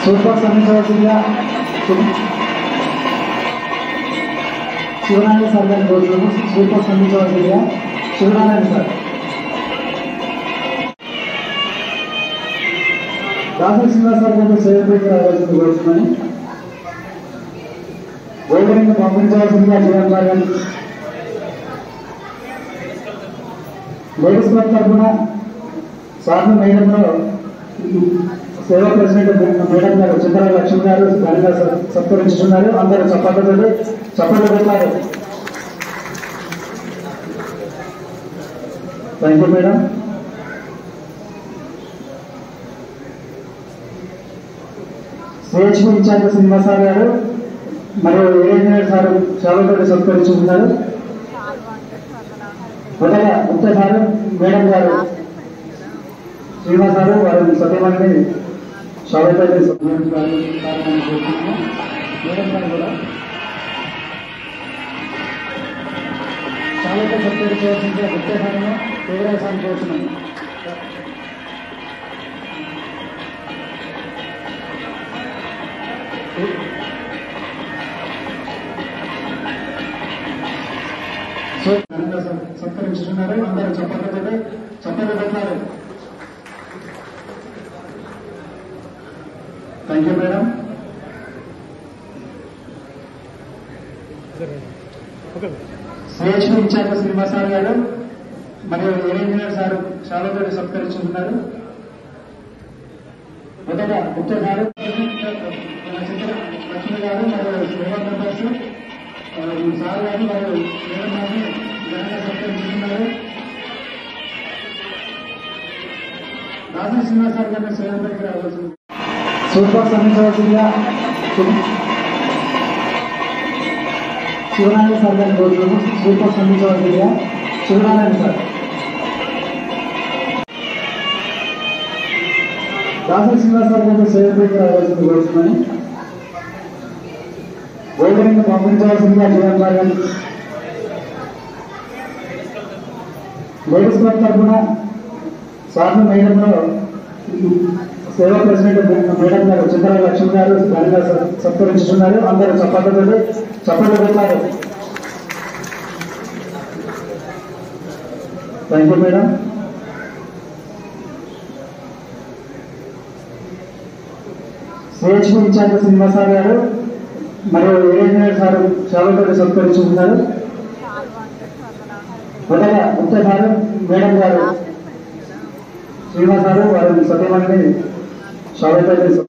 Super సంతోషంగా Sivanarayana sir గారి రోజులు సూపర్ సంతోషంగా శివనారాయణ సార్ దాసరి శ్రీనివాస సార్ గారితో సెలబ్రేట్ రావాల్సింది కోరుతున్నాను. గోల్డెన్ పంపించవలసిందిగా జీవన్ సార్ గారు లేడీస్ క్లబ్ తరఫున సార్లు మేడంలో సేవా ప్రెసిడెంట్ మేడం గారు చింతల లక్ష్మి గారు ఘనంగా సత్కరించుతున్నారు. అందరూ చప్పట్లు పెట్టారు. Thank you madam. CHP incharge Srinivasa sir గారు మరియు ఏఎన్ఆర్ సార్ చాలా సత్కరించుకున్నారు. మొదట ముఖ్య సార్ మేడం గారు శ్రీనివాస గారు వారి సత్యమని మేడం గారు కూడా చాలా సత్కరించవలసిందిగా ముఖ్య సార్ను తీవ్రసాన్ని కోరుతున్నాను. సత్కరించుతున్నారు. అందరూ చప్పట్లు పెట్టారు. Thank you madam. CHP incharge Srinivasa sir గారు మరియు ఏఎన్ఆర్ సార్ చాలా సత్కరించుకున్నారు. మొదట ముఖ్య సార్ లక్ష్మి గారు మరియు సేవా మెంబర్స్ సార్ గారు మరియు మేడం ఘనంగా సత్కరించుకున్నారు. దాసరి శ్రీనివాస సార్ గారిని సెలబ్రేట్ రావాల్సింది. సూపర్ సంతోషంగా శివనారాయణ సార్ గారి రోజులు సూపర్ సంతోషంగా శివనారాయణ సార్ దాసరి శ్రీనివాస సార్ గారితో సెలబ్రేట్ రావాల్సింది కోరుతున్నాను. గోల్డెన్ పంపించవలసిందిగా జీవన్ సార్ గారు లేడీస్ క్లబ్ తరఫున సార్లు మేడంలో సేవా ప్రెసిడెంట్ మేడం గారు చింతల లక్ష్మి గారు ఘనంగా సత్కరించుతున్నారు. అందరూ చప్పట్లు పెట్టారు. Thank you madam. CHP incharge Srinivasa sir గారు మరియు ఏఎన్ఆర్ సార్ చాలా సత్కరించుకున్నారు. మొదట ముఖ్య సార్ మేడం గారు శ్రీనివాస గారు వారి సత్యమని చాలా